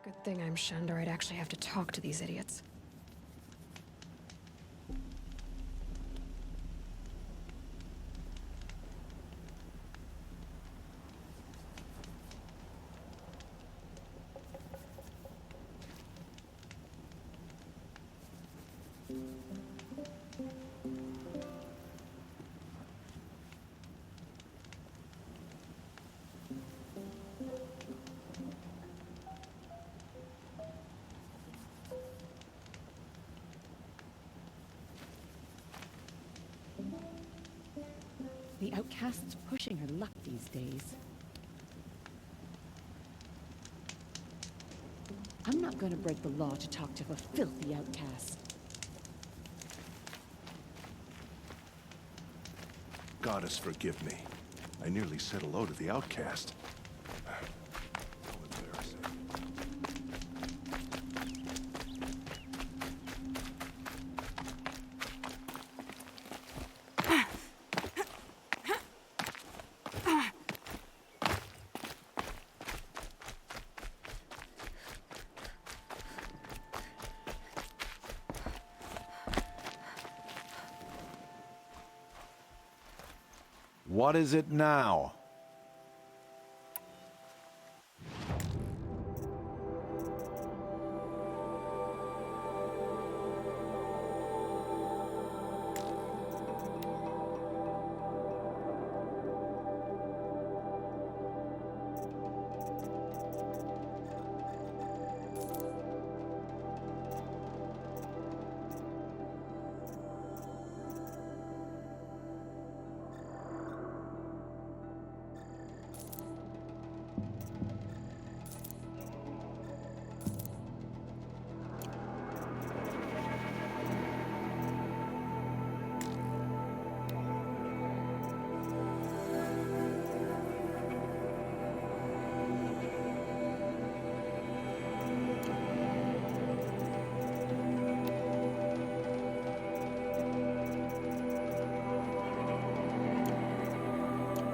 Good thing I'm shunned or I'd actually have to talk to these idiots. The outcast's pushing her luck these days. I'm not gonna break the law to talk to a filthy outcast. Goddess, forgive me. I nearly said hello to the outcast. How embarrassing. What is it now?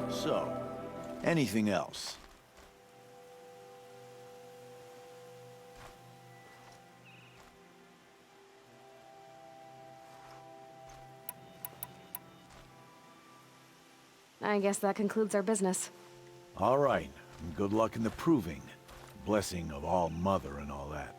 So, anything else? I guess that concludes our business. All right, and good luck in the proving. Blessing of All Mother and all that.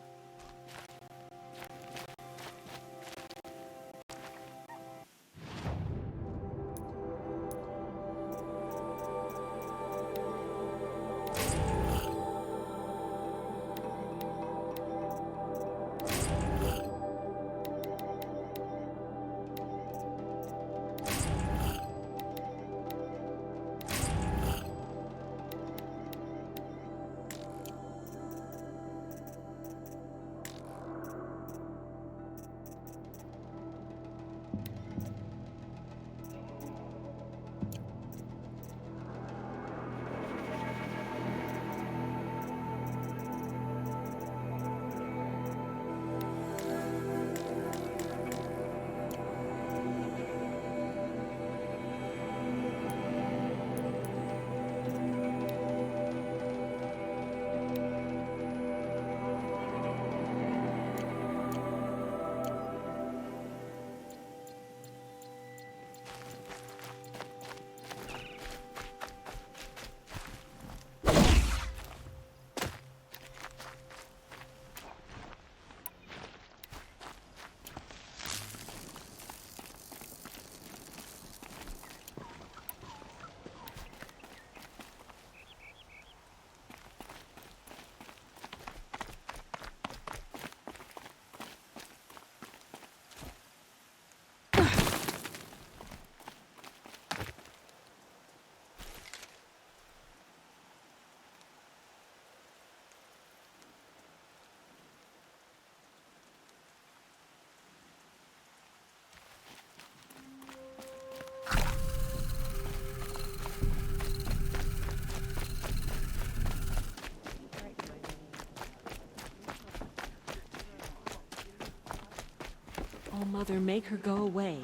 Oh, Mother, make her go away.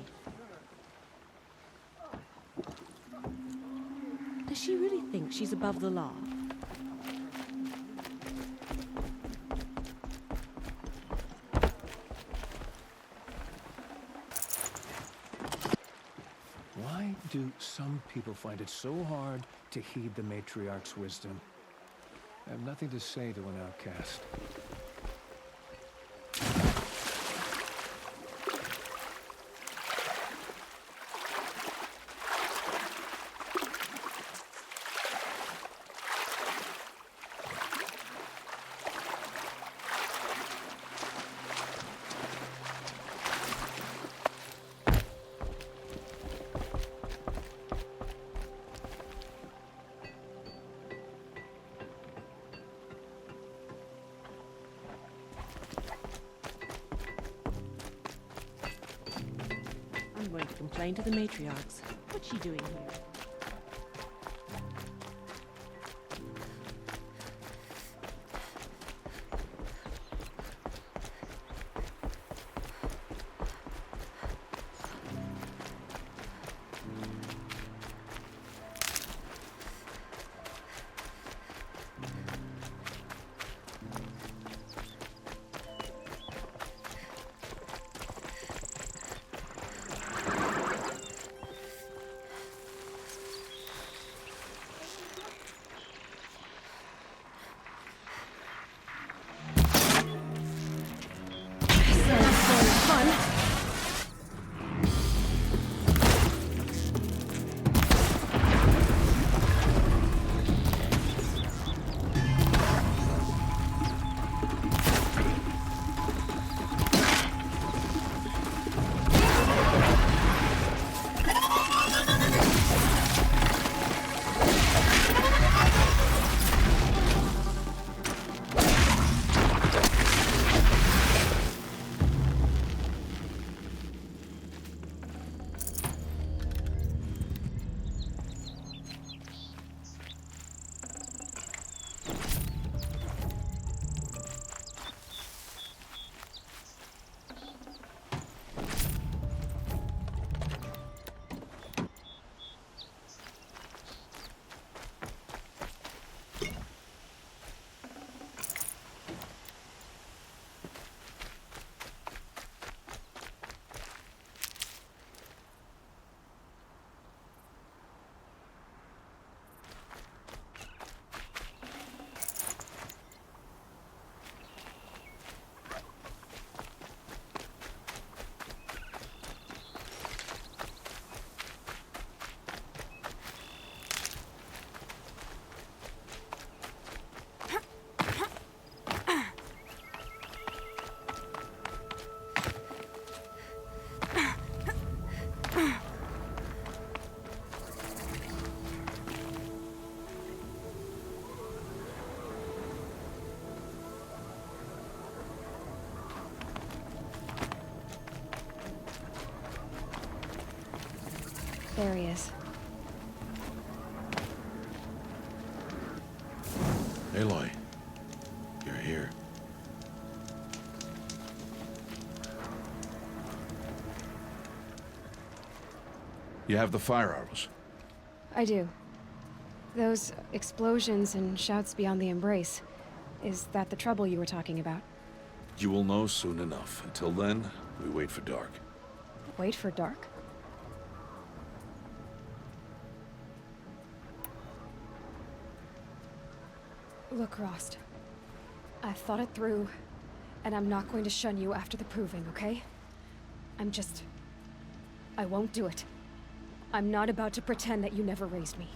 Does she really think she's above the law? some people find it so hard to heed the matriarch's wisdom. I have nothing to say to an outcast. I'm going to complain to the matriarchs. What's she doing here? There he is. Aloy, you're here. You have the fire arrows. I do. Those explosions and shouts beyond the embrace. Is that the trouble you were talking about? You will know soon enough. Until then, we wait for dark. Wait for dark? Look, Rost. I've thought it through, and I'm not going to shun you after the proving, okay? I won't do it. I'm not about to pretend that you never raised me.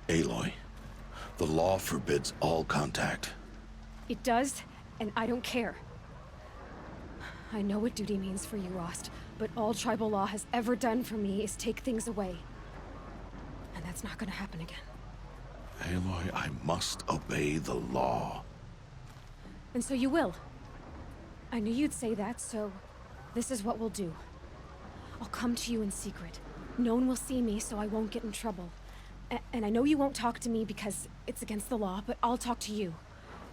Aloy, the law forbids all contact. It does, and I don't care. I know what duty means for you, Rost, but all tribal law has ever done for me is take things away. And that's not gonna happen again. Aloy, I must obey the law. And so you will. I knew you'd say that, so this is what we'll do. I'll come to you in secret. No one will see me, so I won't get in trouble. And I know you won't talk to me because it's against the law, but I'll talk to you.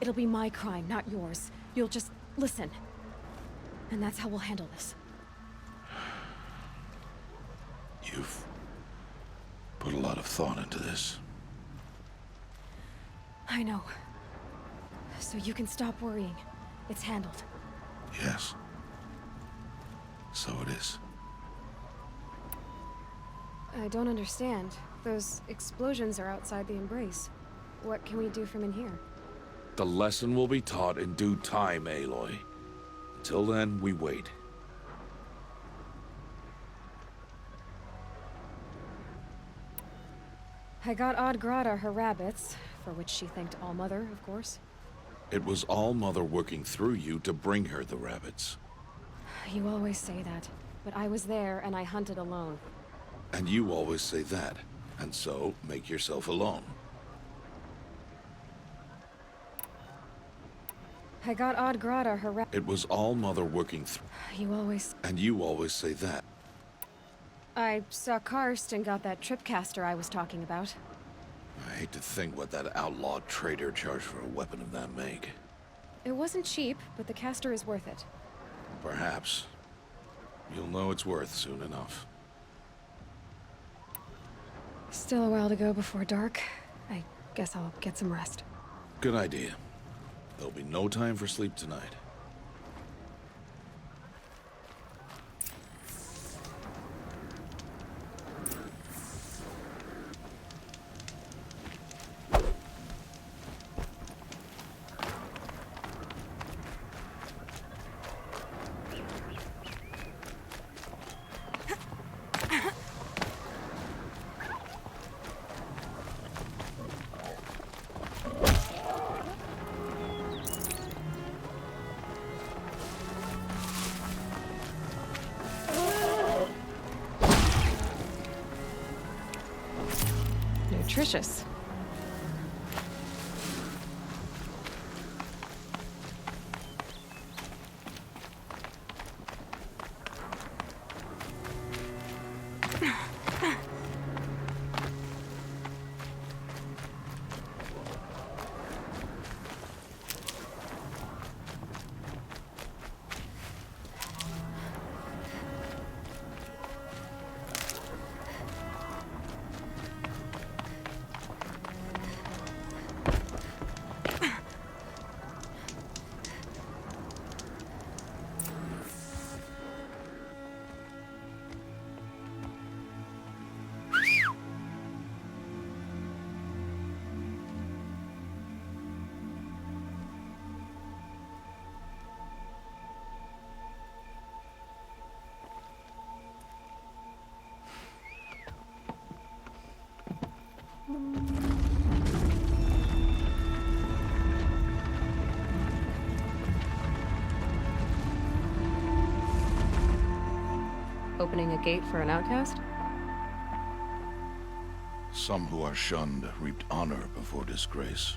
It'll be my crime, not yours. You'll just listen. And that's how we'll handle this. You've put a lot of thought into this. I know. So you can stop worrying. It's handled. Yes. So it is. I don't understand. Those explosions are outside the Embrace. What can we do from in here? The lesson will be taught in due time, Aloy. Until then, we wait. I got Odd Grata her rabbits, for which she thanked Allmother, of course. It was All-Mother working through you to bring her the rabbits. You always say that, but I was there and I hunted alone. And you always say that, and so make yourself alone. I got Odd Grata her It was All-Mother working through, You always... and you always say that. I saw Karst and got that tripcaster I was talking about. I hate to think what that outlawed trader charged for a weapon of that make. It wasn't cheap, but the caster is worth it. Perhaps. You'll know it's worth soon enough. Still a while to go before dark. I guess I'll get some rest. Good idea. There'll be no time for sleep tonight. Nutritious. Opening a gate for an outcast? Some who are shunned reaped honor before disgrace.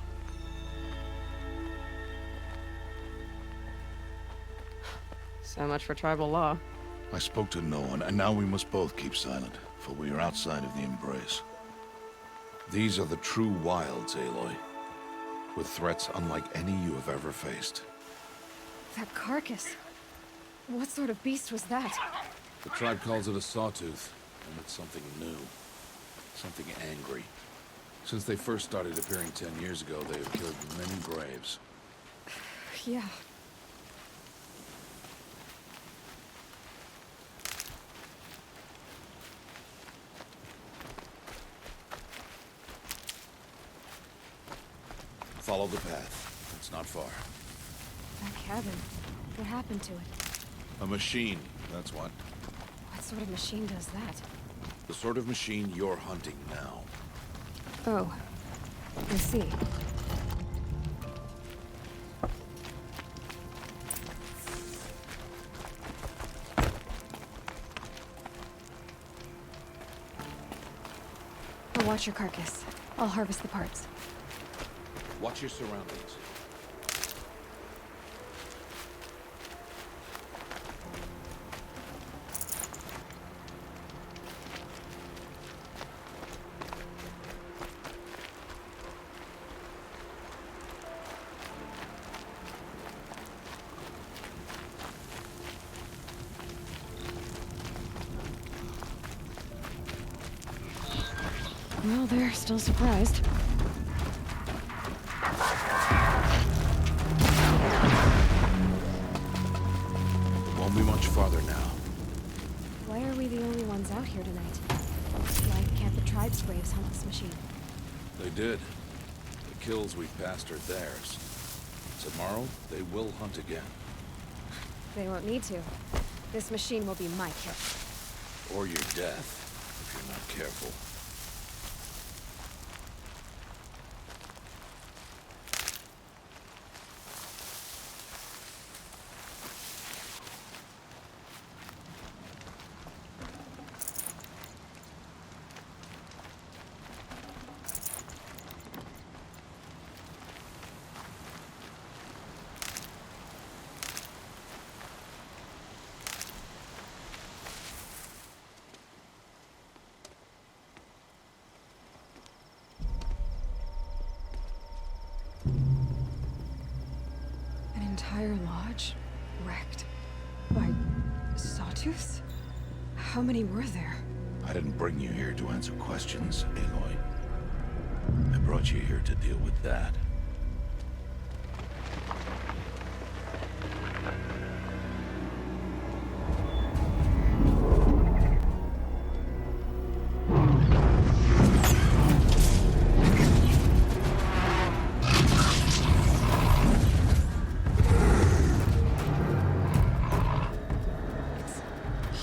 So much for tribal law. I spoke to no one, and now we must both keep silent, for we are outside of the Embrace. These are the true wilds, Aloy, with threats unlike any you have ever faced. That carcass. What sort of beast was that? The tribe calls it a sawtooth, and it's something new. Something angry. Since they first started appearing 10 years ago, they have killed many braves. Yeah. Follow the path. It's not far. That cabin. What happened to it? A machine, that's what. What sort of machine does that? The sort of machine you're hunting now. Oh. I see. I'll watch your carcass. I'll harvest the parts. Watch your surroundings. Well, they're still surprised. Won't be much farther now. Why are we the only ones out here tonight? Why can't the tribe's braves hunt this machine? They did. The kills we passed are theirs. Tomorrow, they will hunt again. They won't need to. This machine will be my kill. Or your death, if you're not careful. An entire lodge wrecked by sawtooths? How many were there? I didn't bring you here to answer questions, Aloy. I brought you here to deal with that.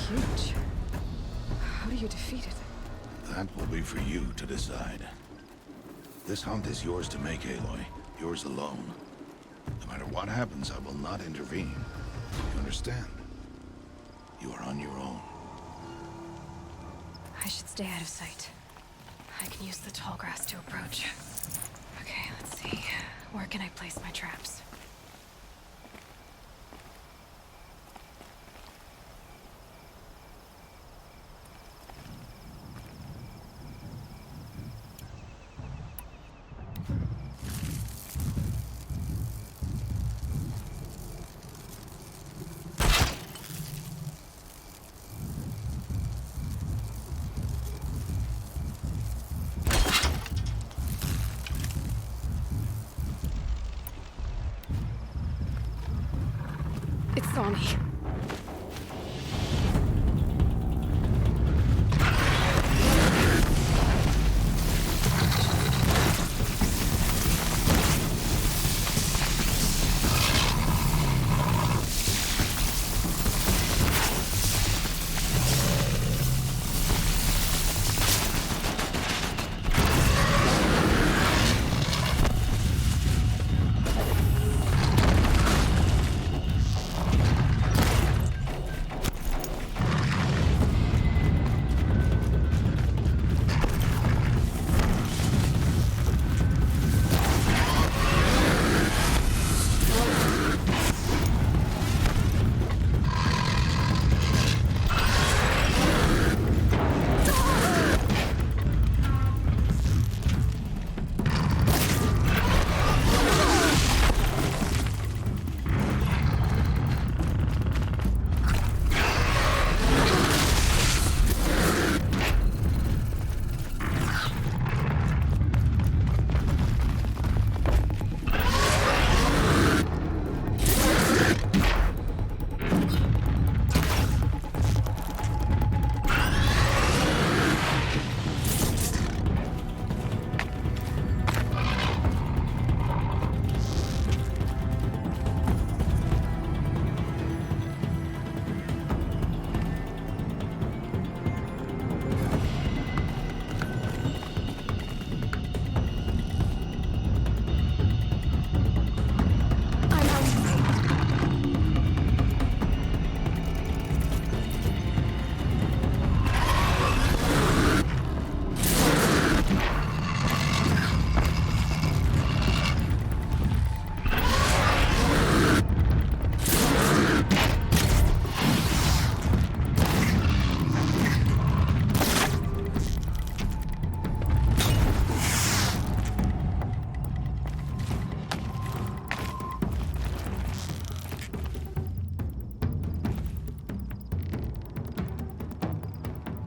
Huge. How do you defeat it? That will be for you to decide. This hunt is yours to make, Aloy. Yours alone. No matter what happens, I will not intervene. You understand? You are on your own. I should stay out of sight. I can use the tall grass to approach. Okay, let's see. Where can I place my traps? It saw me.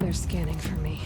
They're scanning for me.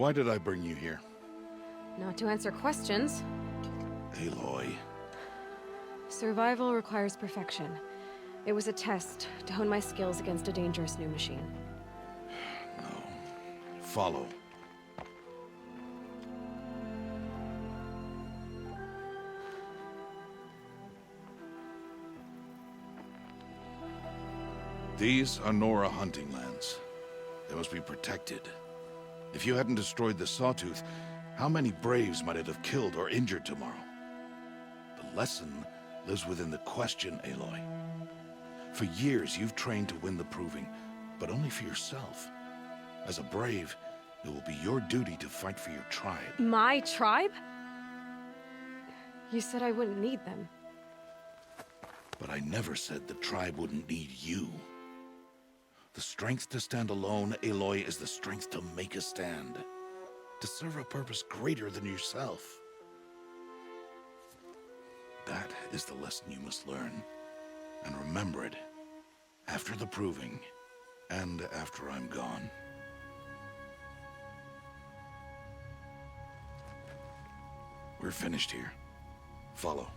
Why did I bring you here? Not to answer questions. Aloy. Survival requires perfection. It was a test to hone my skills against a dangerous new machine. No. Follow. These are Nora hunting lands. They must be protected. If you hadn't destroyed the Sawtooth, how many Braves might it have killed or injured tomorrow? The lesson lives within the question, Aloy. For years, you've trained to win the Proving, but only for yourself. As a Brave, it will be your duty to fight for your tribe. My tribe? You said I wouldn't need them. But I never said the tribe wouldn't need you. The strength to stand alone, Aloy, is the strength to make a stand. To serve a purpose greater than yourself. That is the lesson you must learn. And remember it. After the Proving. And after I'm gone. We're finished here. Follow.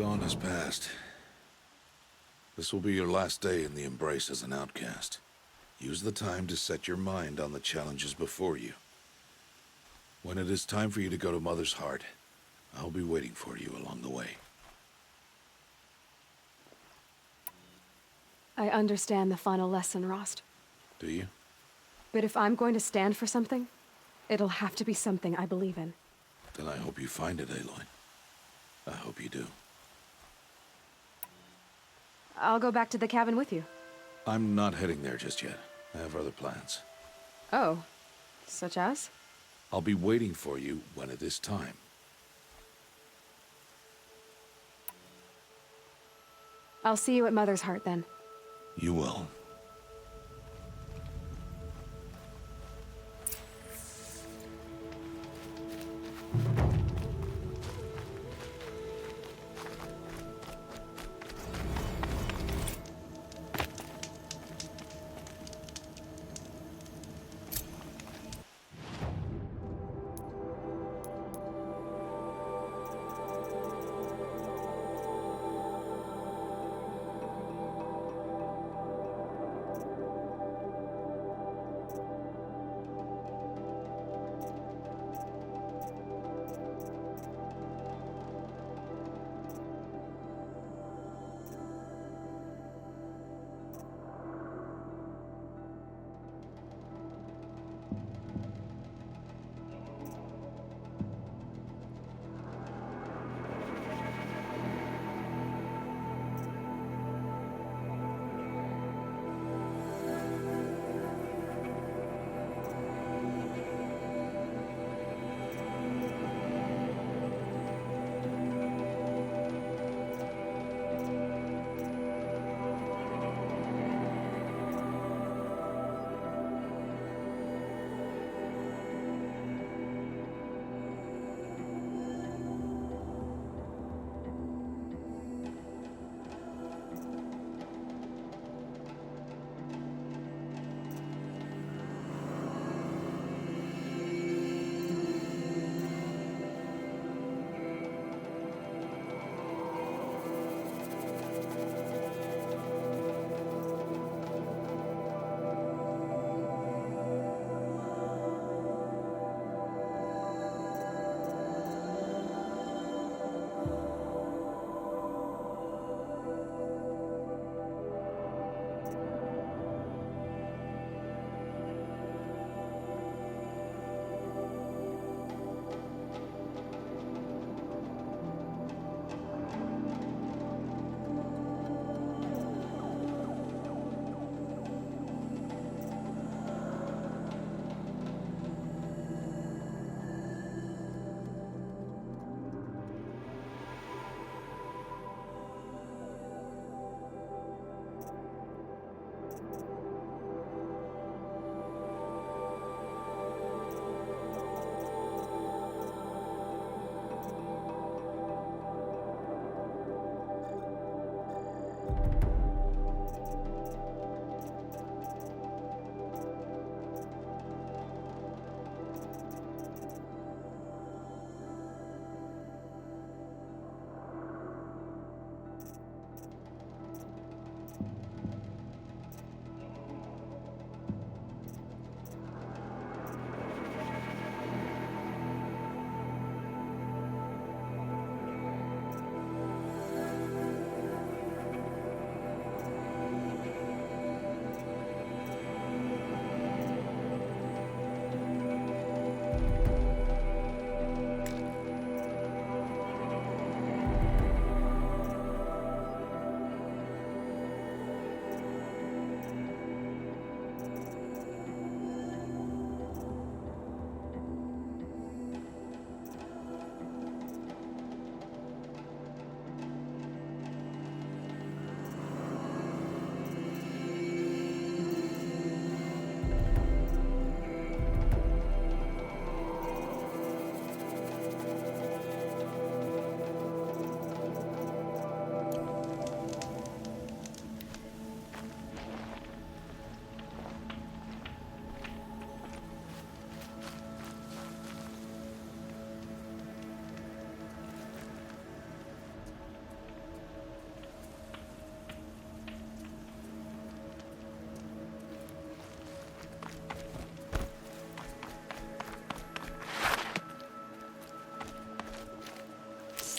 Dawn has passed. This will be your last day in the Embrace as an outcast. Use the time to set your mind on the challenges before you. When it is time for you to go to Mother's Heart, I'll be waiting for you along the way. I understand the final lesson, Rost. Do you? But if I'm going to stand for something, it'll have to be something I believe in. Then I hope you find it, Aloy. I hope you do. I'll go back to the cabin with you. I'm not heading there just yet. I have other plans. Oh, such as? I'll be waiting for you when it is time. I'll see you at Mother's Heart then. You will.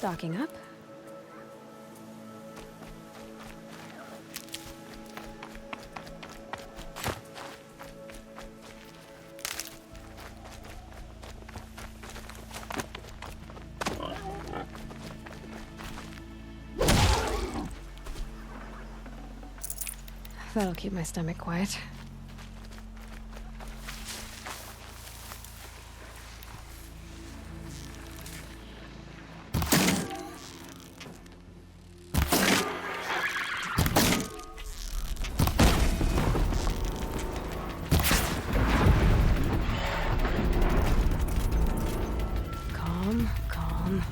Stocking up. That'll keep my stomach quiet. Calm, calm.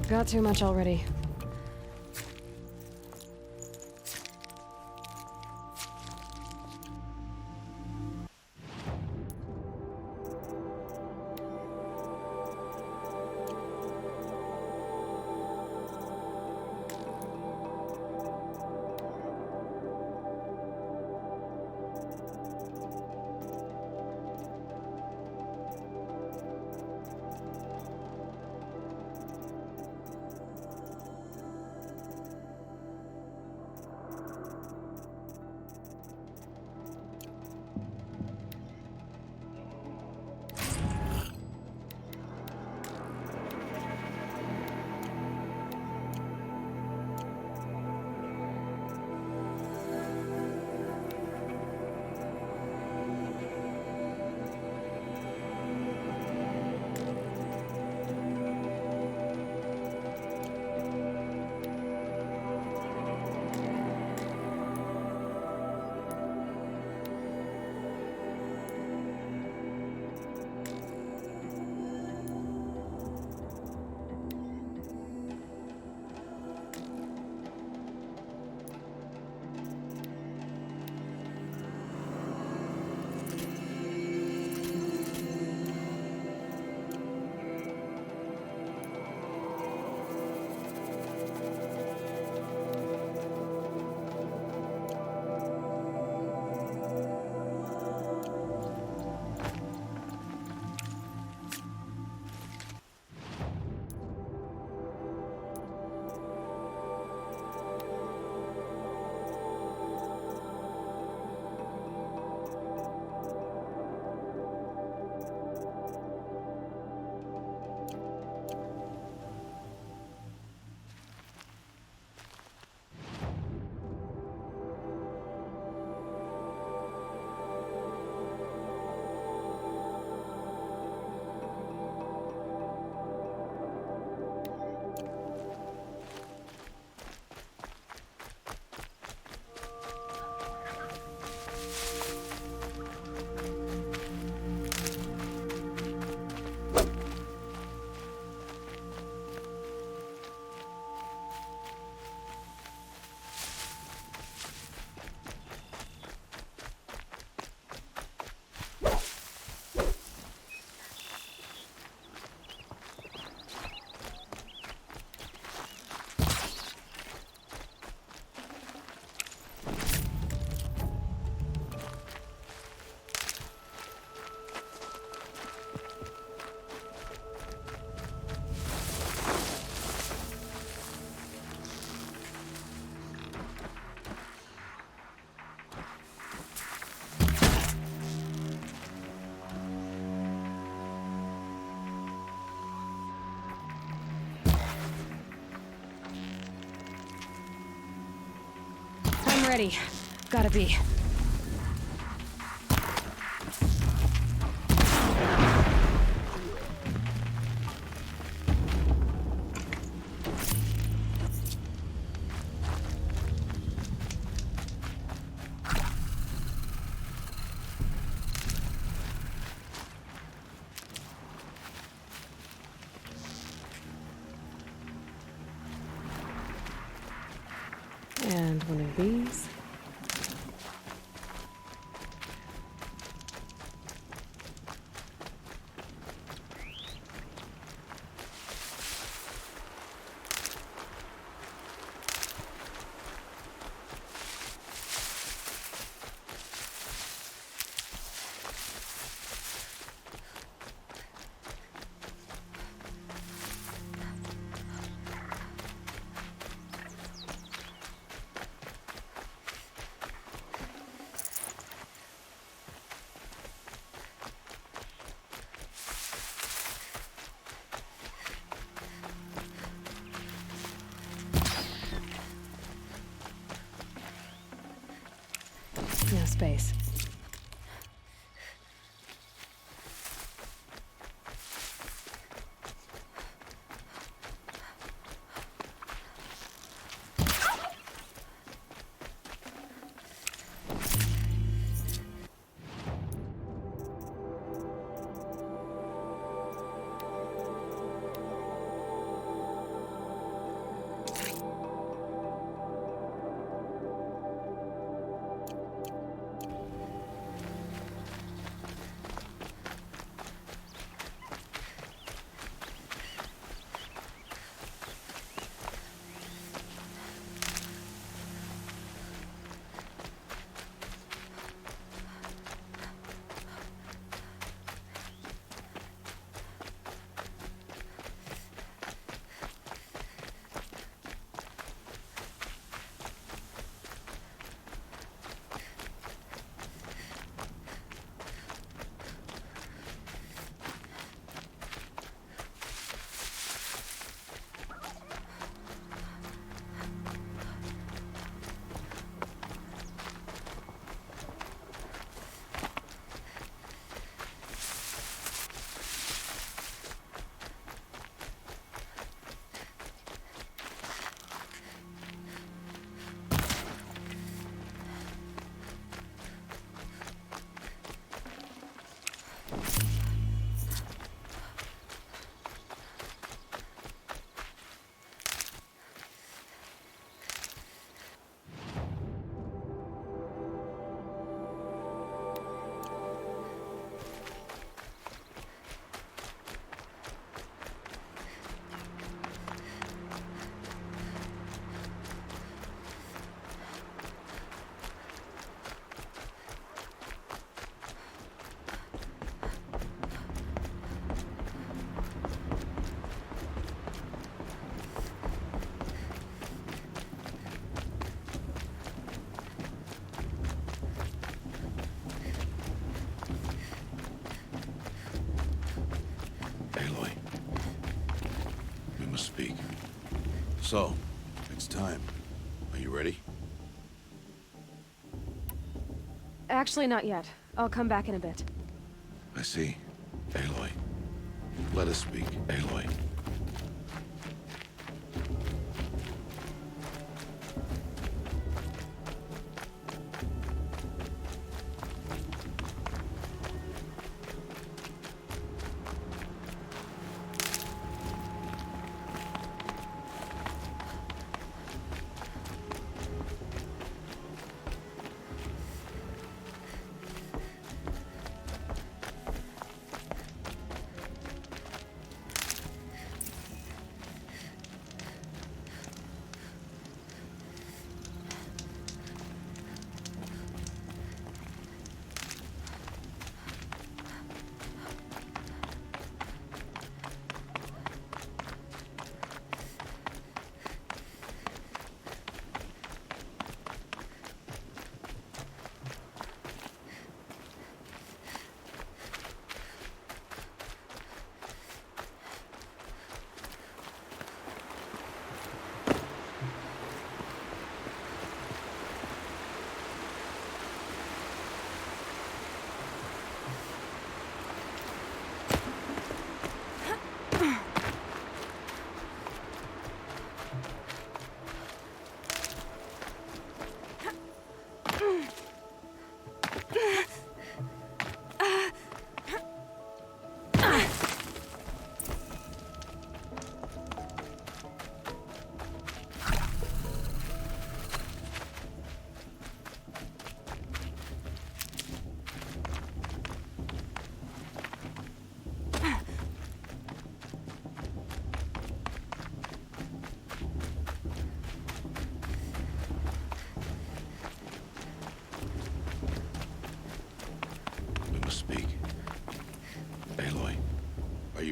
Got too much already. ready. Gotta be. And one of these. No space. Aloy, we must speak. So, it's time. Are you ready? Actually, not yet. I'll come back in a bit. I see. Aloy. Let us speak, Aloy.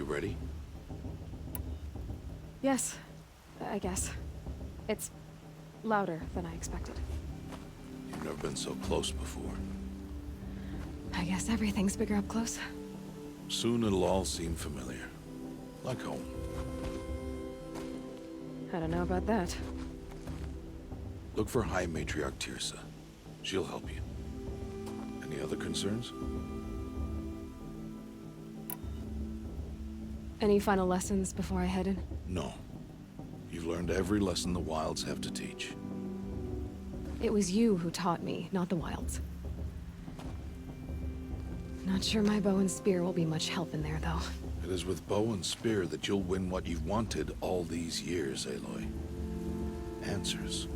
ready? Yes, I guess. It's louder than I expected. You've never been so close before. I guess everything's bigger up close. Soon it'll all seem familiar. Like home. I don't know about that. Look for High Matriarch Tirsa. She'll help you. Any other concerns? Any final lessons before I head in? No. You've learned every lesson the Wilds have to teach. It was you who taught me, not the Wilds. Not sure my bow and spear will be much help in there, though. It is with bow and spear that you'll win what you've wanted all these years, Aloy. Answers.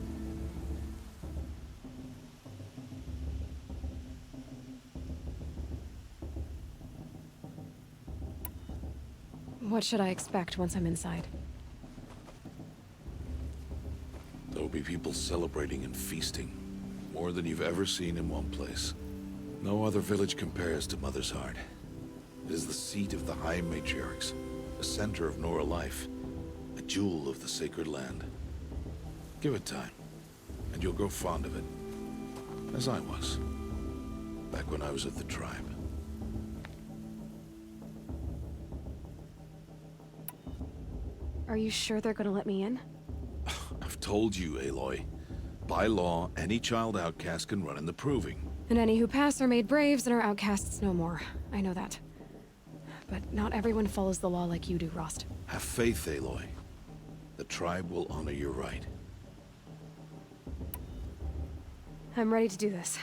What should I expect once I'm inside? There'll be people celebrating and feasting. More than you've ever seen in one place. No other village compares to Mother's Heart. It is the seat of the High Matriarchs, a center of Nora life, a jewel of the sacred land. Give it time, and you'll grow fond of it. As I was, back when I was at the tribe. Are you sure they're gonna let me in? I've told you, Aloy. By law, any child outcast can run in the Proving. And any who pass are made braves and are outcasts no more. I know that. But not everyone follows the law like you do, Rost. Have faith, Aloy. The tribe will honor your right. I'm ready to do this.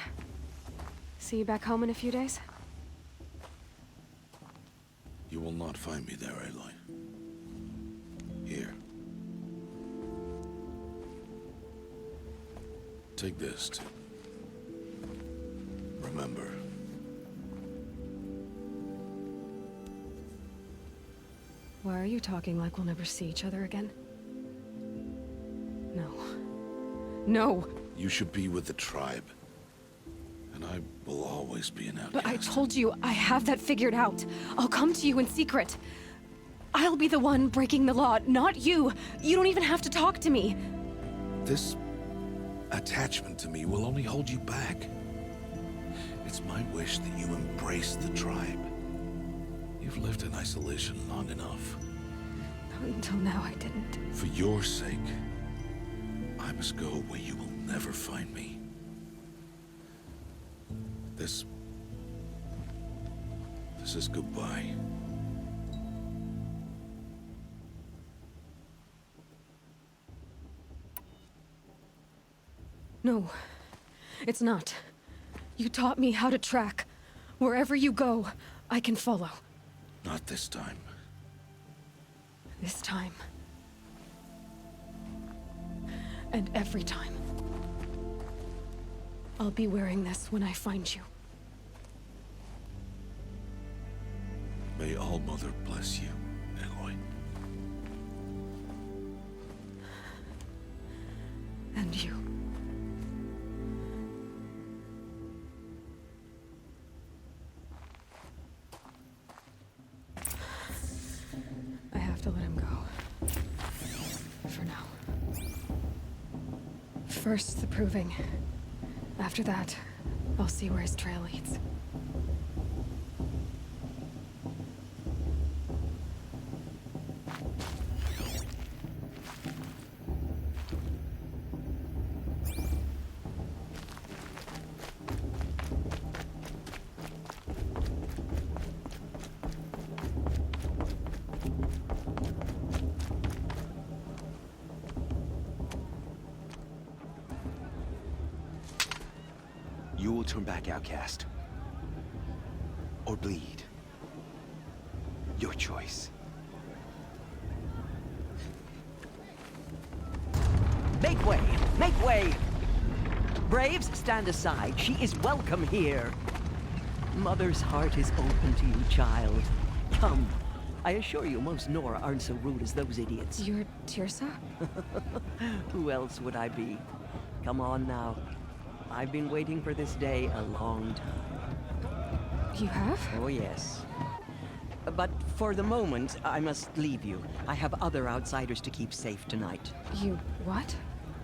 See you back home in a few days? You will not find me there, Aloy. Here. Take this to remember. Why are you talking like we'll never see each other again? No. No! You should be with the tribe. And I will always be an outcast. But I told you, I have that figured out. I'll come to you in secret. I'll be the one breaking the law, not you. You don't even have to talk to me. This attachment to me will only hold you back. It's my wish that you embrace the tribe. You've lived in isolation long enough. Until now, I didn't. For your sake, I must go where you will never find me. This is goodbye. No, it's not. You taught me how to track. Wherever you go, I can follow. Not this time. This time. And every time. I'll be wearing this when I find you. May All-Mother bless you, Aloy. And you. I have to let him go. For now. First, the Proving. After that, I'll see where his trail leads. You will turn back outcast. Or bleed. Your choice. Make way! Make way! Braves, stand aside. She is welcome here. Mother's heart is open to you, child. Come. I assure you, most Nora aren't so rude as those idiots. You're Tirsa? Who else would I be? Come on now. I've been waiting for this day a long time. You have? Oh, yes. But for the moment, I must leave you. I have other outsiders to keep safe tonight. You what?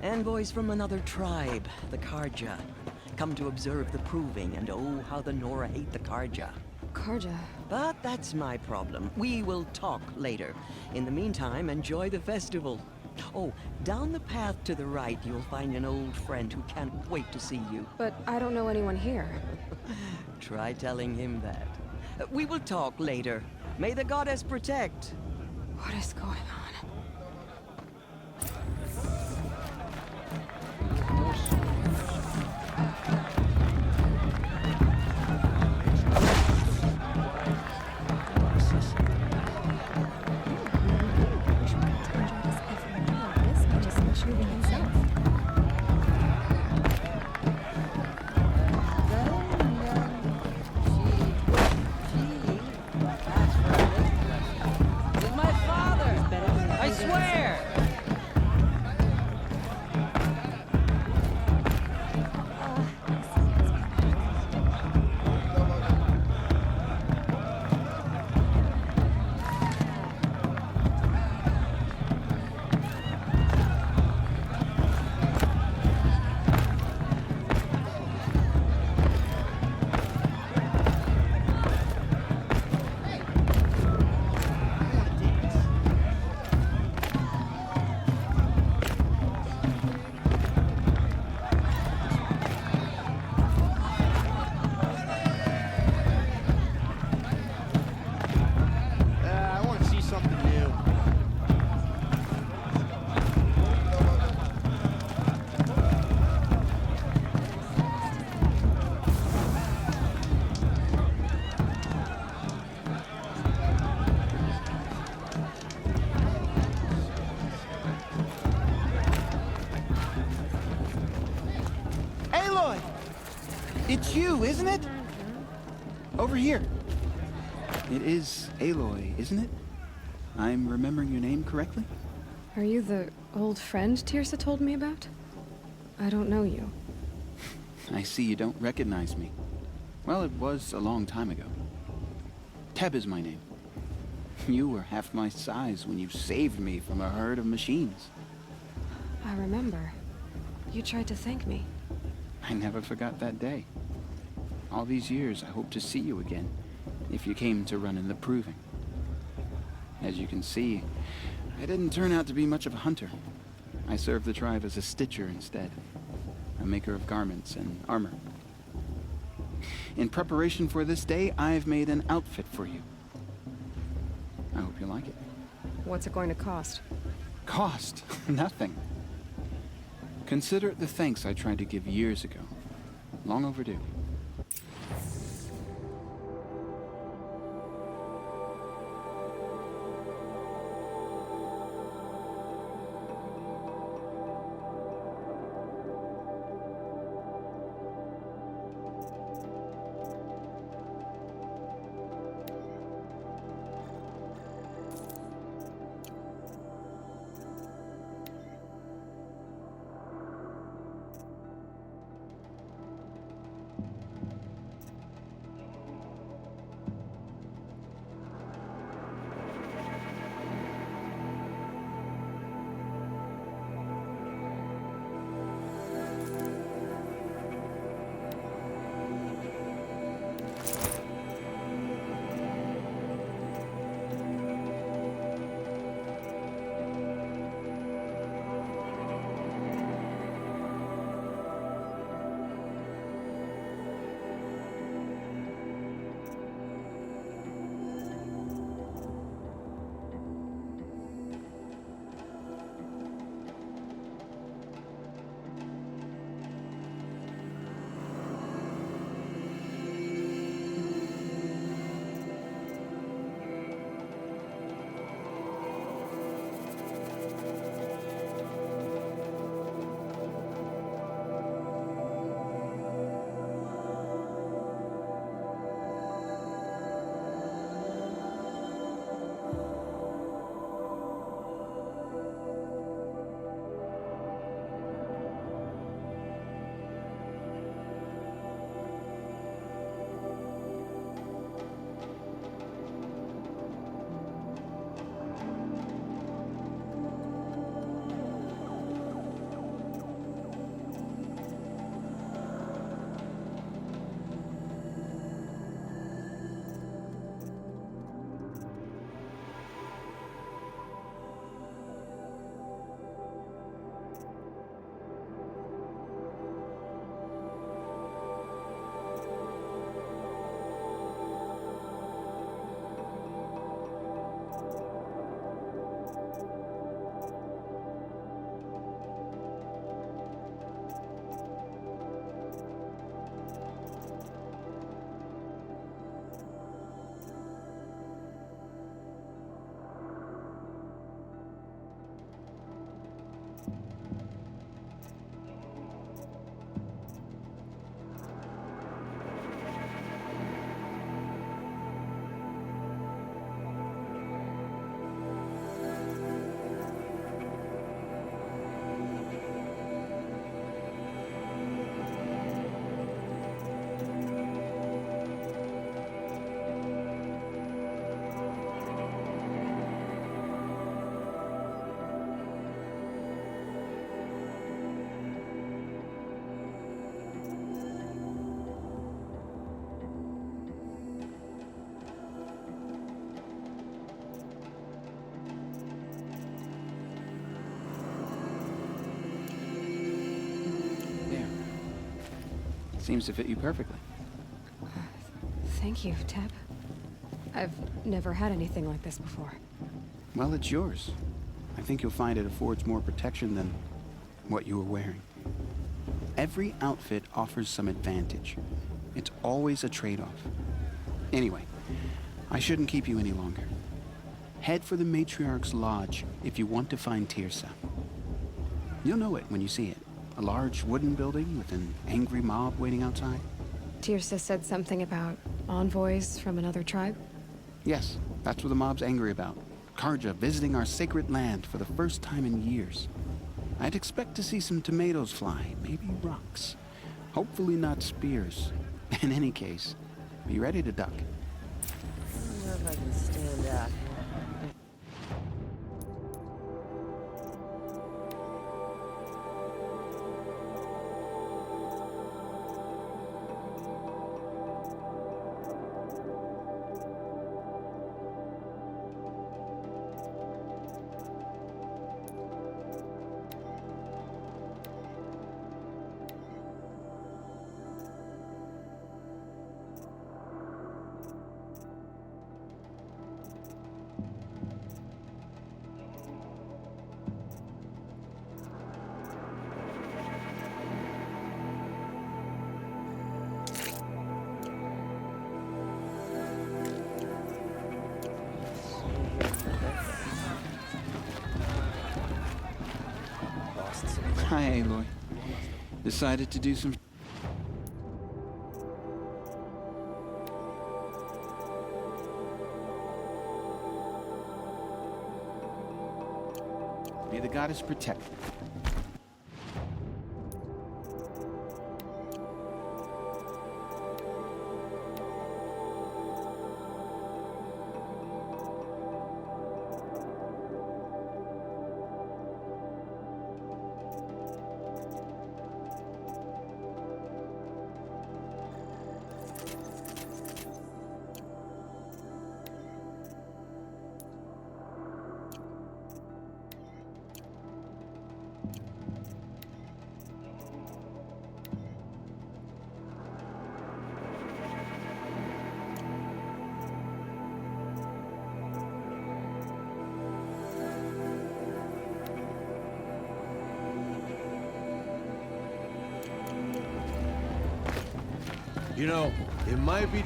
Envoys from another tribe, the Karja. Come to observe the proving, and oh, how the Nora hate the Karja. Karja. But that's my problem. We will talk later. In the meantime, enjoy the festival. Oh, down the path to the right, you'll find an old friend who can't wait to see you. But I don't know anyone here. Try telling him that. We will talk later. May the goddess protect. What is going on? I swear! I want to see something new. Aloy! It's you, isn't it? Over here. It is Aloy, isn't it? I'm remembering your name correctly? Are you the old friend Tirsa told me about? I don't know you. I see you don't recognize me. Well, it was a long time ago. Teb is my name. You were half my size when you saved me from a herd of machines. I remember. You tried to thank me. I never forgot that day. All these years, I hope to see you again, if you came to run in the proving. As you can see, I didn't turn out to be much of a hunter. I served the tribe as a stitcher instead, a maker of garments and armor. In preparation for this day, I've made an outfit for you. I hope you like it. What's it going to cost? Cost? Nothing. Consider it the thanks I tried to give years ago. Long overdue. Seems to fit you perfectly. Thank you, Teb. I've never had anything like this before. Well, it's yours. I think you'll find it affords more protection than what you were wearing. Every outfit offers some advantage. It's always a trade-off. Anyway, I shouldn't keep you any longer. Head for the Matriarch's Lodge if you want to find Tirsa. You'll know it when you see it. A large wooden building with an angry mob waiting outside. Tirsa said something about envoys from another tribe? Yes, that's what the mob's angry about. Karja visiting our sacred land for the first time in years. I'd expect to see some tomatoes fly, maybe rocks. Hopefully not spears. In any case, be ready to duck. I don't know if I can stand up. Hi, Aloy. Decided to do some... May the goddess protect. You know, it might be...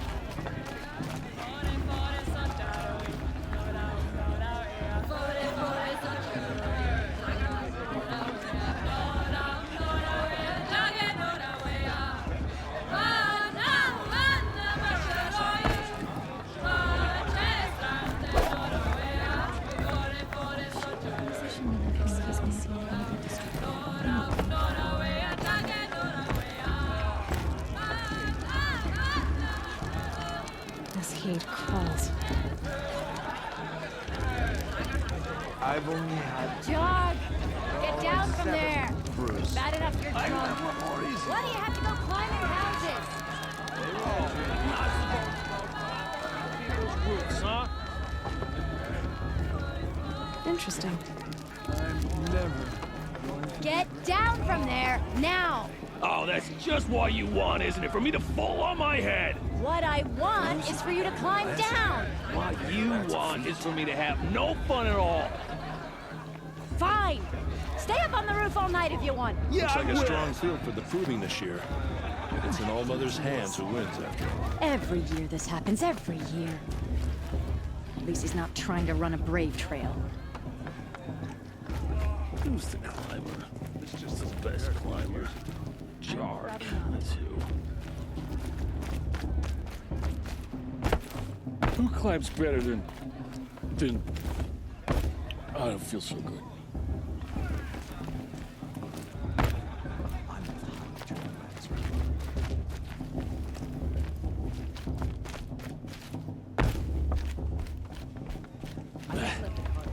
As he calls. I've only had... Jog! Get down from there! Bruce. Bad enough you're drunk. Why do you have to go climbing houses? Interesting. I'm never going to... Get down from there, now! Oh, that's just what you want, isn't it? For me to fall on my head! What I want is for you to climb down! What you want is for me to have no fun at all! Fine! Stay up on the roof all night if you want. Yeah, Looks like I a will. strong field for the proving this year. It's in All Mother's hands who wins after all. Every year this happens, every year. At least he's not trying to run a brave trail. Who's the climber? It's just the best climber. Jarg, that's who. Who climbs better than... I don't feel so good.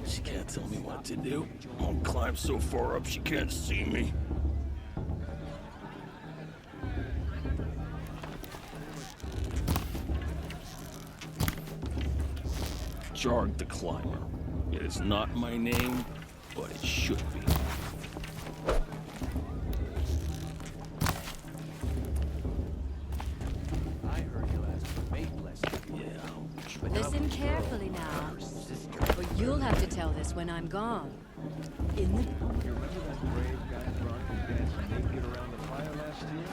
She can't tell me what to do. I'll climb so far up she can't see me. Jarg the Climber. It is not my name, but it should be. Listen carefully now, or you'll have to tell this when I'm gone. In the... You remember that brave guy drunk and dancing naked around the fire last year?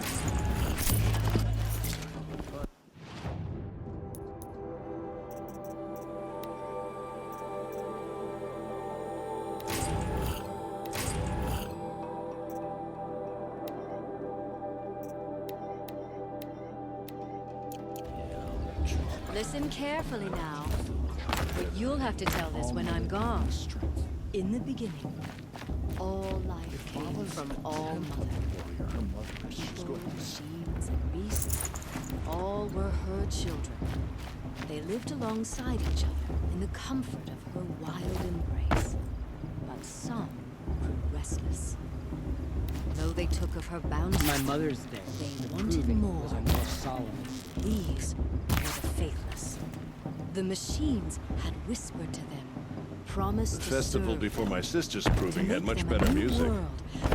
Listen carefully now, but you'll have to tell this when I'm gone. In the beginning, all life came from All Mother. People, machines, and beasts, all were her children. They lived alongside each other in the comfort of her wild embrace. But some grew restless. Though they took of her bounty, My Mother's Day. they The wanted proving more. was a more solemn. These were the faithless. The machines had whispered to them, promised The to festival serve before them, my sister's to proving had make much them a better new music. world,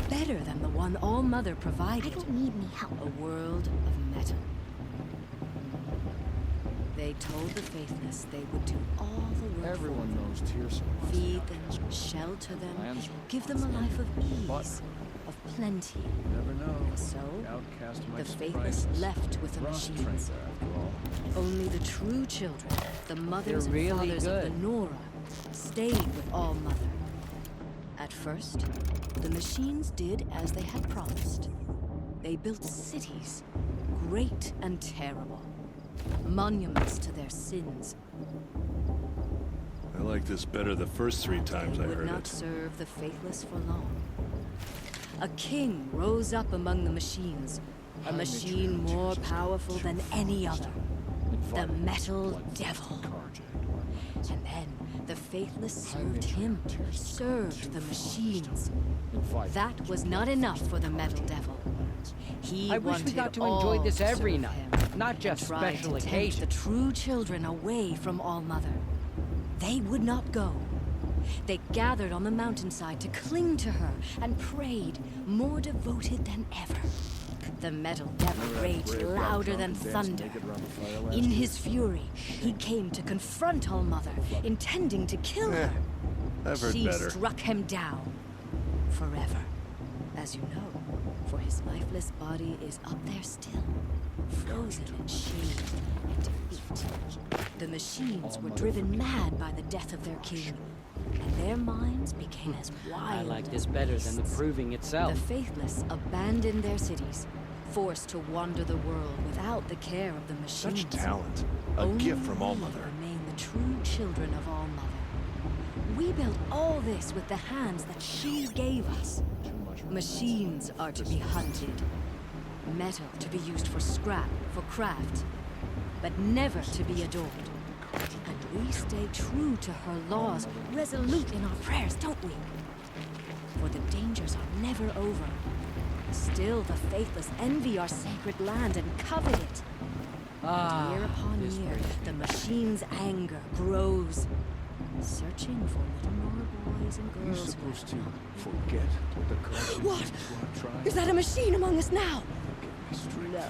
better than the one All Mother provided. I don't need any help. A world of metal. They told the faithless they would do all the work Everyone for them. knows Tearson. Feed them, shelter them, give them a life of ease, of plenty. You never know. So, The outcast might the surprise faithless us. left with the Ross trained machines. her, after all. Only the true children, the mothers They're really and fathers of the good. Nora, stayed with All Mother. At first, the machines did as they had promised. They built cities, great and terrible, monuments to their sins. I like this better the first 3 times They I would heard not it. serve the faithless for long. A king rose up among the machines, a machine more powerful than any other, the Metal Devil. And then the faithless served him, served the machines. That was not enough for the Metal Devil. He I wish we wanted got to all enjoy this to every serve night, him, not and just tried special to tempt occasions. the true children away from All Mother. They would not go. They gathered on the mountainside to cling to her and prayed, more devoted than ever. The Metal Devil raged louder than thunder. In his fury, he came to confront All Mother, intending to kill her. I've heard She better. struck him down. Forever. As you know, for his lifeless body is up there still, frozen in shame and defeat. The machines were driven mad by the death of their king, and their minds became as wild I like as this better than the beasts. proving itself. The faithless abandoned their cities, forced to wander the world without the care of the machines. Such talent. A Only gift from All we Mother. remain the true children of All Mother. We built all this with the hands that she gave us. Machines are to be hunted. Metal to be used for scrap, for craft. But never to be adored. And we stay true to her laws, resolute in our prayers, don't we? For the dangers are never over. Still, the faithless envy our sacred land and covet it. And year upon year, the machine's anger grows, searching for little Nora boys and You're girls. who supposed to have not forget what the corruption What? did to our tribe. Is that a machine among us now? Give me strength. No.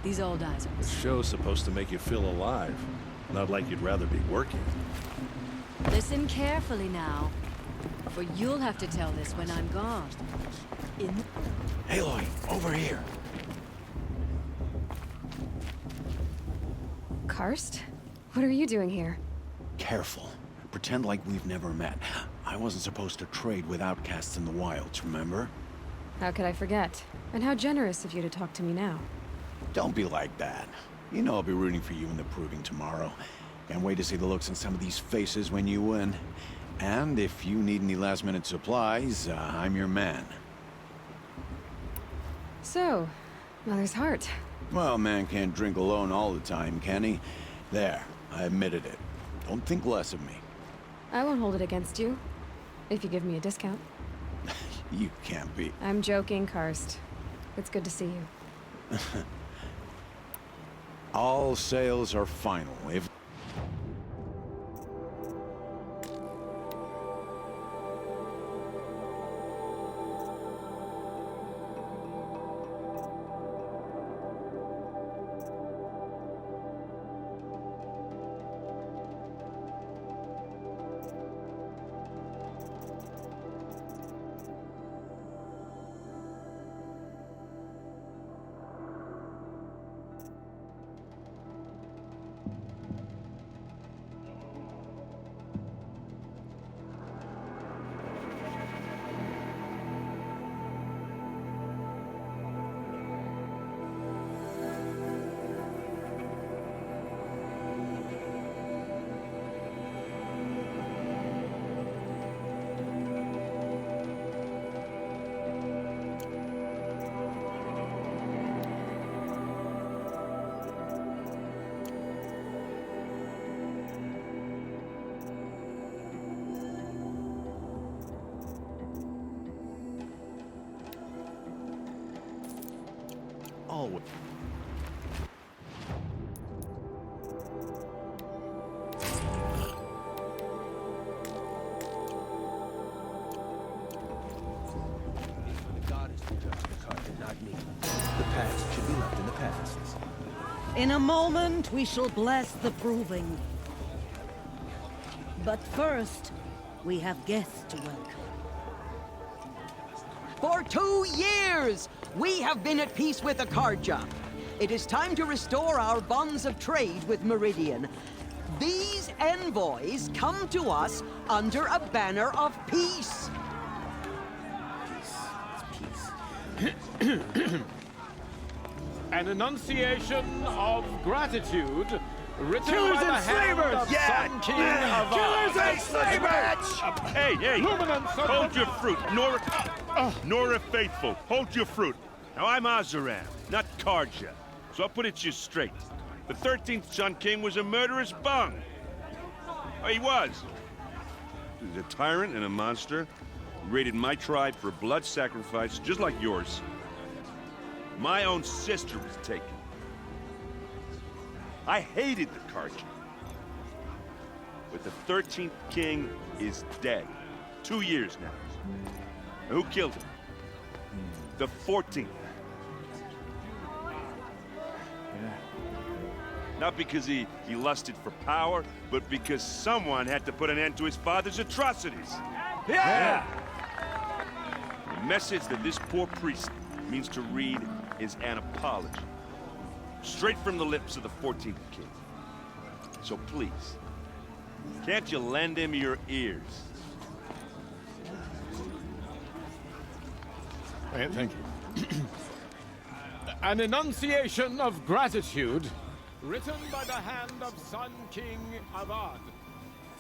These old eyes are The show's supposed to make you feel alive, not like you'd rather be working. Listen carefully now, for you'll have to tell this when I'm gone. In Aloy, over here. Karst? What are you doing here? Careful. Pretend like we've never met. I wasn't supposed to trade with outcasts in the wilds, remember? How could I forget? And how generous of you to talk to me now. Don't be like that. You know I'll be rooting for you in the proving tomorrow. Can't wait to see the looks on some of these faces when you win. And if you need any last-minute supplies, I'm your man. So, Mother's heart. Well, man can't drink alone all the time, can he? There, I admitted it. Don't think less of me. I won't hold it against you. If you give me a discount. You can't be. I'm joking, Karst. It's good to see you. All sales are final. If always. The goddess who touched the carpet, not me. The past should be left in the past. In a moment, we shall bless the proving. But first, we have guests to welcome. For 2 years, we have been at peace with Akarja. It is time to restore our bonds of trade with Meridian. These envoys come to us under a banner of peace. An enunciation of gratitude written Killers by the and hand slavers! of Yeah! Sun King Yeah! of Killers Ard. and slavers! Hey, hey! Luminance of Hold the- your fruit, Nora Faithful. Hold your fruit. Now, I'm Azaran, not Karja. So I'll put it to you straight. The 13th Sun King was a murderous bung. Oh, he was. He was a tyrant and a monster. He raided my tribe for blood sacrifice, just like yours. My own sister was taken. I hated the Karja. But the 13th king is dead. 2 years now. And who killed him? The 14th. Not because he lusted for power, but because someone had to put an end to his father's atrocities. Yeah! The message that this poor priest means to read is an apology. Straight from the lips of the 14th king. So please, can't you lend him your ears? Thank you. An enunciation of gratitude written by the hand of Sun King Avad,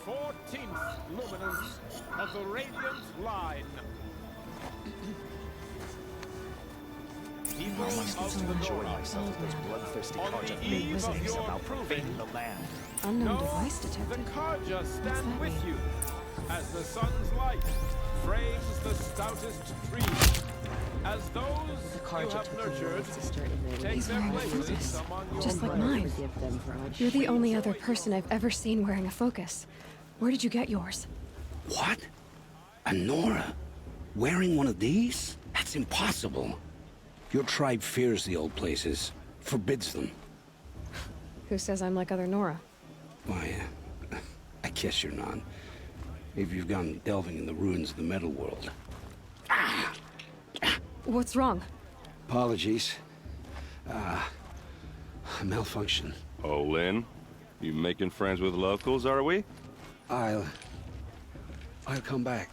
14th luminance of the Radiant Line. People of the Nora, on the eve of your proving the land. Unknown know device the detected. Karja stand that with mean? you as the sun's light frames the stoutest trees. As those you have nurtured take He's their wearing a places focus, among your just like brothers. mine. You're the only other person I've ever seen wearing a focus. Where did you get yours? What? A Nora? Wearing one of these? That's impossible. Your tribe fears the old places, forbids them. Who says I'm like other Nora? Why, I guess you're not. Maybe you've gone delving in the ruins of the metal world. What's wrong? Apologies. A malfunction. Oh, Lynn, you making friends with locals, are we? I'll come back.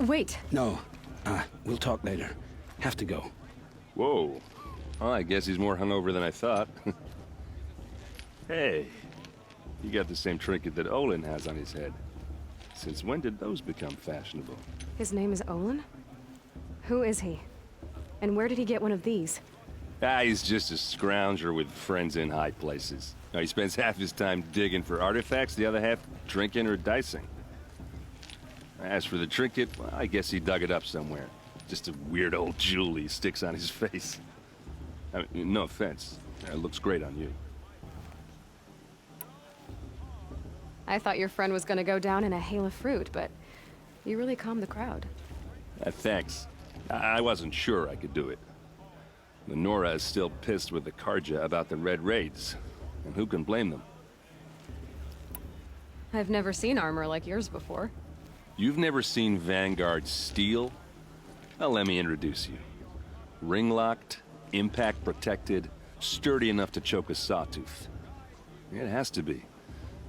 Wait. No, we'll talk later. Have to go. Whoa. Well, I guess he's more hungover than I thought. Hey, you got the same trinket that Olin has on his head. Since when did those become fashionable? His name is Olin? Who is he? And where did he get one of these? He's just a scrounger with friends in high places. Now, he spends half his time digging for artifacts, the other half drinking or dicing. As for the trinket, well, I guess he dug it up somewhere. Just a weird old jewel he sticks on his face. I mean, no offense. It looks great on you. I thought your friend was gonna go down in a hail of fruit, but you really calmed the crowd. Thanks. I wasn't sure I could do it. The Nora is still pissed with the Karja about the Red Raids, and who can blame them? I've never seen armor like yours before. You've never seen Vanguard steel? Well, let me introduce you. Ring-locked, impact-protected, sturdy enough to choke a sawtooth. It has to be.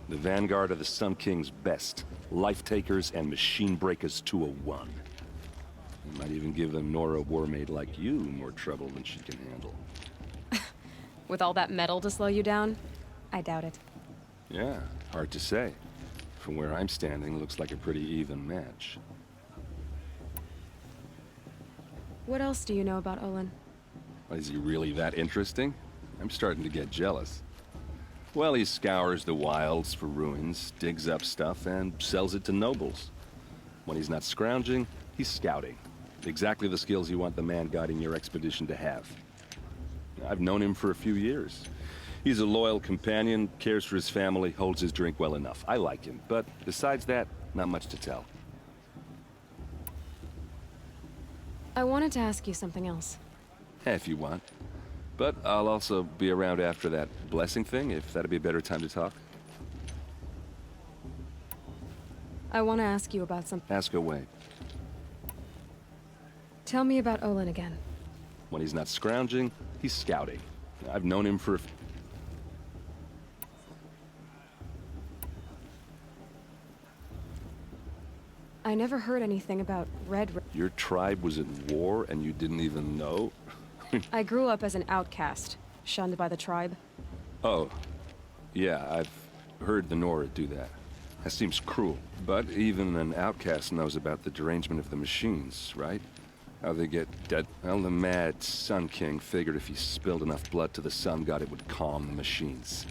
The Vanguard of the Sun King's best. Life-takers and machine-breakers to a one. You might even give a Nora warmaid like you more trouble than she can handle. With all that metal to slow you down? I doubt it. Yeah, hard to say. From where I'm standing, looks like a pretty even match. What else do you know about Olin? Is he really that interesting? I'm starting to get jealous. Well, he scours the wilds for ruins, digs up stuff, and sells it to nobles. When he's not scrounging, he's scouting. Exactly the skills you want the man guiding your expedition to have. I've known him for a few years. He's a loyal companion, cares for his family, holds his drink well enough. I like him, but besides that, not much to tell. I wanted to ask you something else. If you want. But I'll also be around after that blessing thing, if that'd be a better time to talk. I want to ask you about something. Ask away. Tell me about Olin again. When he's not scrounging, he's scouting. I've known him for I never heard anything about Red. Your tribe was at war and you didn't even know? I grew up as an outcast, shunned by the tribe. Oh, yeah, I've heard the Nora do that. That seems cruel. But even an outcast knows about the derangement of the machines, right? How they get dead. Well, the mad Sun King figured if he spilled enough blood to the Sun God, it would calm the machines.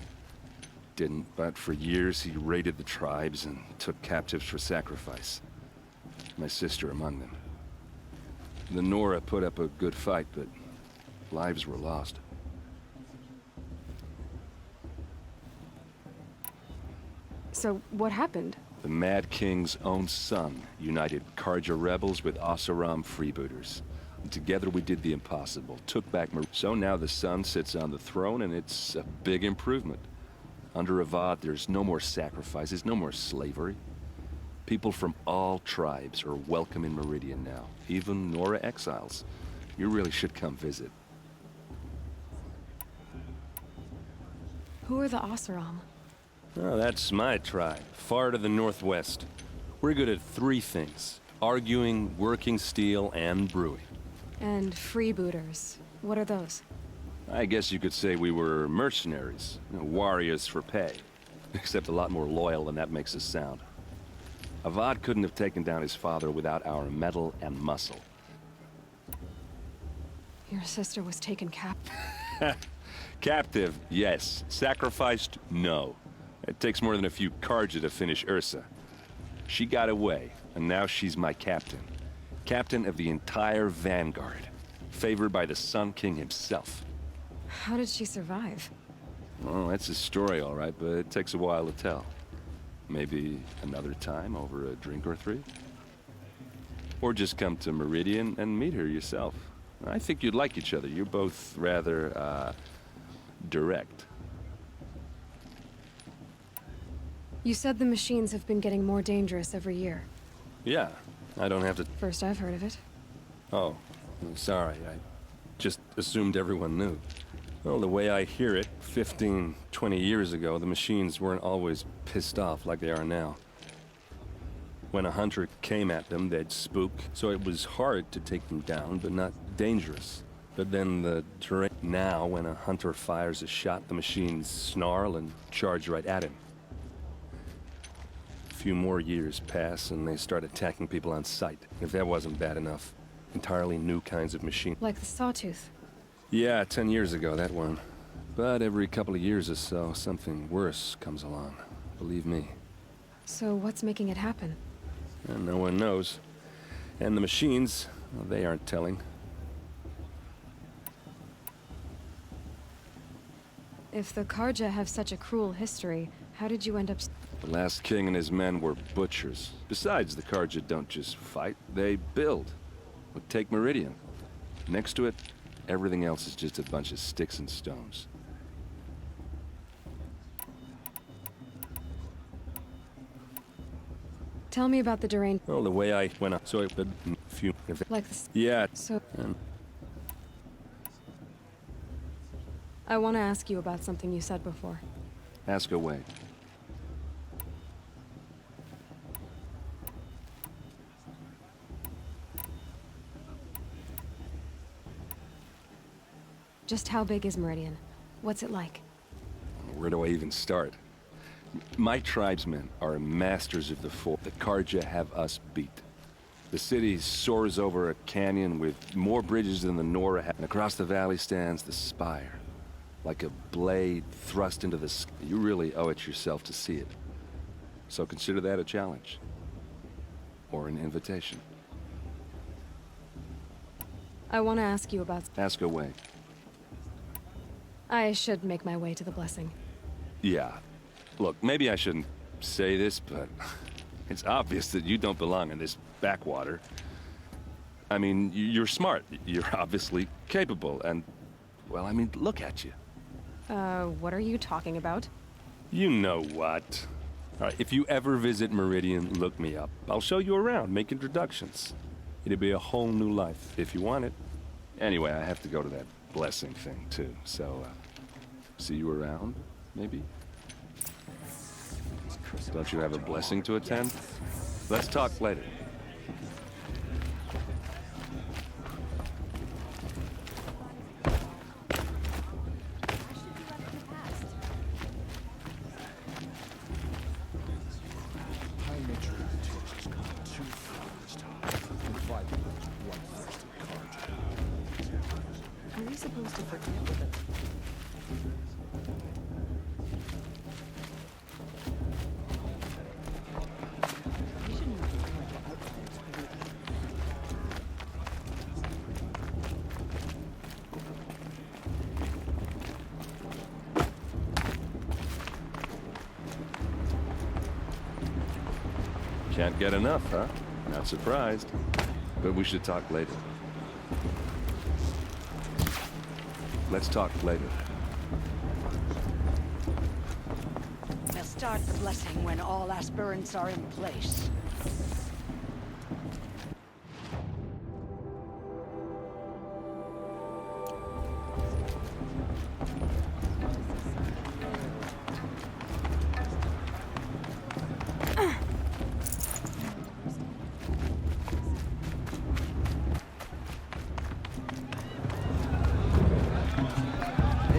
Didn't, but for years he raided the tribes and took captives for sacrifice. My sister among them. The Nora put up a good fight, but lives were lost. So, what happened? The Mad King's own son united Karja rebels with Oseram freebooters. And together we did the impossible, took back So now the Sun sits on the throne, and it's a big improvement. Under Avad, there's no more sacrifices, no more slavery. People from all tribes are welcome in Meridian now, even Nora exiles. You really should come visit. Who are the Oseram? Oh, that's my tribe, far to the northwest. We're good at three things: arguing, working steel, and brewing. And freebooters. What are those? I guess you could say we were mercenaries, warriors for pay. Except a lot more loyal than that makes us sound. Avad couldn't have taken down his father without our metal and muscle. Your sister was taken Captive, yes. Sacrificed, no. It takes more than a few Karja to finish Ursa. She got away, and now she's my captain. Captain of the entire Vanguard. Favored by the Sun King himself. How did she survive? Well, that's a story, all right, but it takes a while to tell. Maybe another time over a drink or three? Or just come to Meridian and meet her yourself. I think you'd like each other. You're both rather, direct. You said the machines have been getting more dangerous every year. Yeah, I don't have to... First I've heard of it. Oh, I'm sorry. I just assumed everyone knew. Well, the way I hear it, 15, 20 years ago, the machines weren't always pissed off like they are now. When a hunter came at them, they'd spook, so it was hard to take them down, but not dangerous. But then the terrain... Now, when a hunter fires a shot, the machines snarl and charge right at him. A few more years pass, and they start attacking people on sight. If that wasn't bad enough, entirely new kinds of machine. Like the Sawtooth. Yeah, 10 years ago, that one. But every couple of years or so, something worse comes along. Believe me. So what's making it happen? And no one knows. And the machines, well, they aren't telling. If the Karja have such a cruel history, how did you end up... The last king and his men were butchers. Besides, the Karja don't just fight, they build. Well, take Meridian. Next to it, everything else is just a bunch of sticks and stones. Tell me about the deranged... Well, the way I went up, so it would... Few... Like this... Yeah. So... I want to ask you about something you said before. Ask away. Just how big is Meridian? What's it like? Where do I even start? My tribesmen are masters of the fort. The Karja have us beat. The city soars over a canyon with more bridges than the Nora have, and across the valley stands the spire. Like a blade thrust into the sky. You really owe it yourself to see it. So consider that a challenge. Or an invitation. I want to ask you about... Ask away. I should make my way to the blessing. Yeah. Look, maybe I shouldn't say this, but it's obvious that you don't belong in this backwater. I mean, you're smart. You're obviously capable, and, well, I mean, look at you. What are you talking about? You know what. All right, if you ever visit Meridian, look me up. I'll show you around, make introductions. It'll be a whole new life, if you want it. Anyway, I have to go to that blessing thing, too, so, see you around, maybe? Don't you have a blessing to attend? Let's talk later. Are you supposed to forget what the... Can't get enough, huh? Not surprised. But we should talk later. Let's talk later. We'll start the blessing when all aspirants are in place.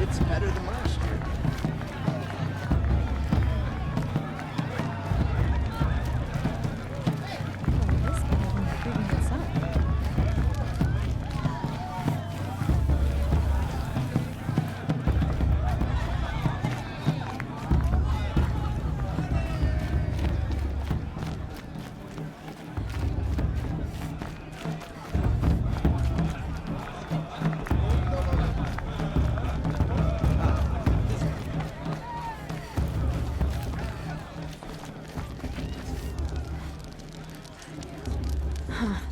It's better than last year. Huh.